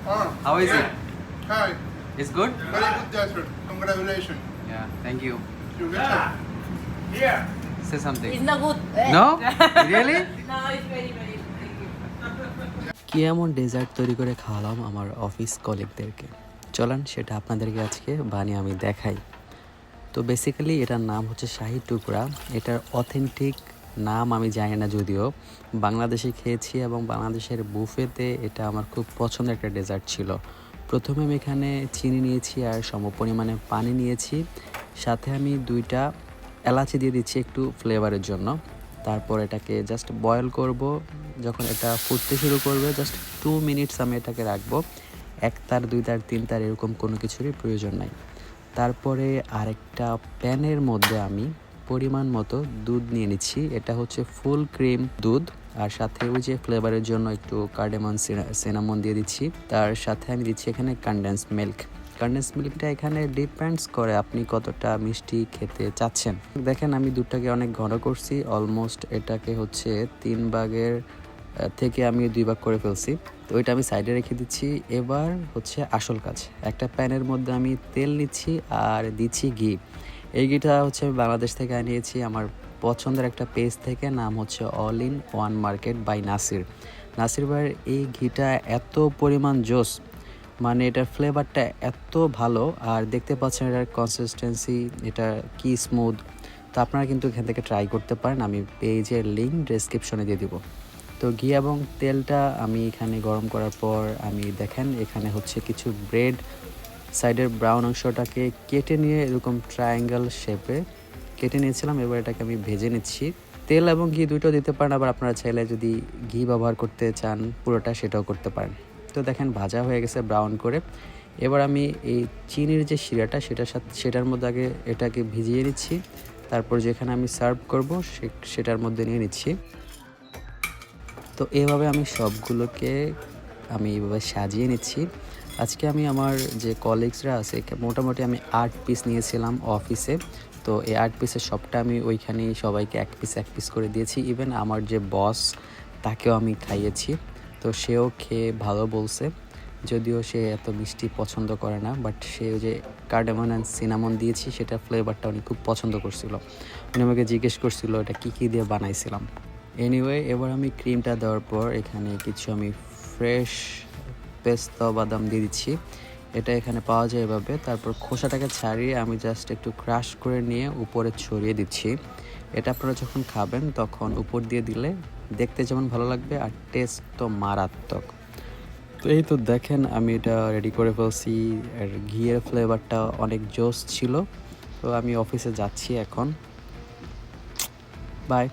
How is it? Hi. It's good? Very good, Jasper. Congratulations. Yeah, thank you. You welcome. Here. Say something. It's not good. No? Really? No, it's very, very good. Thank you. কি এমন dessert তৈরি করে খাওয়ালাম আমার office কলিগদেরকে, চলেন সেটা আপনাদেরকে আজকে বানিয়ে আমি দেখাই। তো বেসিক্যালি এটার নাম হচ্ছে শাহি টুকরা। এটার অথেন্টিক নাম আমি জানি না, যদিও বাংলাদেশে খেয়েছি এবং বাংলাদেশের বুফেতে এটা আমার খুব পছন্দের একটা ডেজার্ট ছিল। প্রথমে আমি এখানে চিনি নিয়েছি আর সমপরিমাণে পানি নিয়েছি, সাথে আমি 2টা এলাচি দিয়ে দিচ্ছি একটু ফ্লেভারের জন্য। তারপর এটাকে জাস্ট বয়েল করব। যখন এটা ফুটতে শুরু করবে জাস্ট 2 মিনিটস আমি এটাকে রাখবো। 1 তার 2 তার 3 তার এরকম কোনো কিছুরই প্রয়োজন নাই। তারপরে আরেকটা প্যানের মধ্যে আমি পরিমাণ মতো দুধ নিয়ে নিচ্ছি। এটা হচ্ছে ফুল ক্রিম দুধ, আর সাথে ওই যে ফ্লেভারের জন্য একটু কার্ডামন সিনামন দিয়ে দিচ্ছি। তার সাথে আমি দিচ্ছি এখানে কনডেন্স মিল্ক। কনডেন্স মিল্কটা এখানে ডিপেন্ডস করে আপনি কতটা মিষ্টি খেতে চাচ্ছেন। দেখেন আমি দুধটাকে অনেক ঘন করছি, অলমোস্ট এটাকে হচ্ছে 3 ভাগের থেকে আমি 2 ভাগ করে ফেলছি। তো ওইটা আমি সাইডে রেখে দিচ্ছি। এবার হচ্ছে আসল কাজ, একটা প্যানের মধ্যে আমি তেল নিচ্ছি আর দিচ্ছি ঘি। এই ঘিটা হচ্ছে আমি বাংলাদেশ থেকে আনিয়েছি আমার পছন্দের একটা পেজ থেকে, নাম হচ্ছে all in one market by Nasir. Nasir ভাইয়ের এই ঘিটা এত পরিমাণ জোস, মানে এটার ফ্লেভারটা এত ভালো, আর দেখতে পাচ্ছেন এটার কনসিস্টেন্সি, এটা কি স্মুথ। তো আপনারা কিন্তু এখান থেকে ট্রাই করতে পারেন, আমি পেজের লিঙ্ক ডেসক্রিপশনে দিয়ে দিব। তো ঘি এবং তেলটা আমি এখানে গরম করার পর আমি দেখেন এখানে হচ্ছে কিছু ব্রেড সাইডের ব্রাউন অংশটাকে কেটে নিয়ে এরকম ট্রায়াঙ্গেল শেপে কেটে নিয়েছিলাম। এবার এটাকে আমি ভেজে নিচ্ছি। তেল এবং ঘি দুটো দিতে পারেন, আবার আপনারা চাইলে যদি ঘি ব্যবহার করতে চান পুরোটা সেটাও করতে পারেন। তো দেখেন ভাজা হয়ে গেছে ব্রাউন করে। এবার আমি এই চিনির যে শিরাটা সেটার মধ্যে আগে এটাকে ভিজিয়ে নিচ্ছি। তারপর যেখানে আমি সার্ভ করব সেটার মধ্যে নিয়ে নিচ্ছি। তো এভাবে আমি সবগুলোকে আমি এভাবে সাজিয়ে নিচ্ছি। আজকে আমি আমার যে কলিগসরা আছে মোটামুটি আমি 8 পিস নিয়েছিলাম অফিসে। তো এই 8 পিসের সবটা আমি ওইখানেই সবাইকে এক পিস করে দিয়েছি। ইভেন আমার যে বস তাকেও আমি খাইয়েছি। তো সেও খেয়ে ভালো বলছে, যদিও সে এত মিষ্টি পছন্দ করে না, বাট সে যে কার্ডামন অ্যান্ড সিনামন দিয়েছি সেটার ফ্লেভারটা উনি খুব পছন্দ করছিল। উনি আমাকে জিজ্ঞেস করছিল এটা কী দিয়ে বানাইছিলাম। এনিওয়ে এবার আমি ক্রিমটা দেওয়ার পর এখানে কিছু আমি ফ্রেশ পেস্তা বাদাম দিয়ে দিচ্ছি। এটা এখানে পাওয়া যায় এভাবে। তারপর খোসাটাকে ছাড়িয়ে আমি জাস্ট একটু ক্রাশ করে নিয়ে উপরে ছড়িয়ে দিচ্ছি। এটা আপনারা যখন খাবেন তখন উপর দিয়ে দিলে দেখতে যেমন ভালো লাগবে আর টেস্ট তো মারাত্মক। তো এই তো দেখেন আমি এটা রেডি করে ফেলছি, আর ঘিয়ের ফ্লেভারটা অনেক জোস ছিল। তো আমি অফিসে যাচ্ছি এখন। বাই।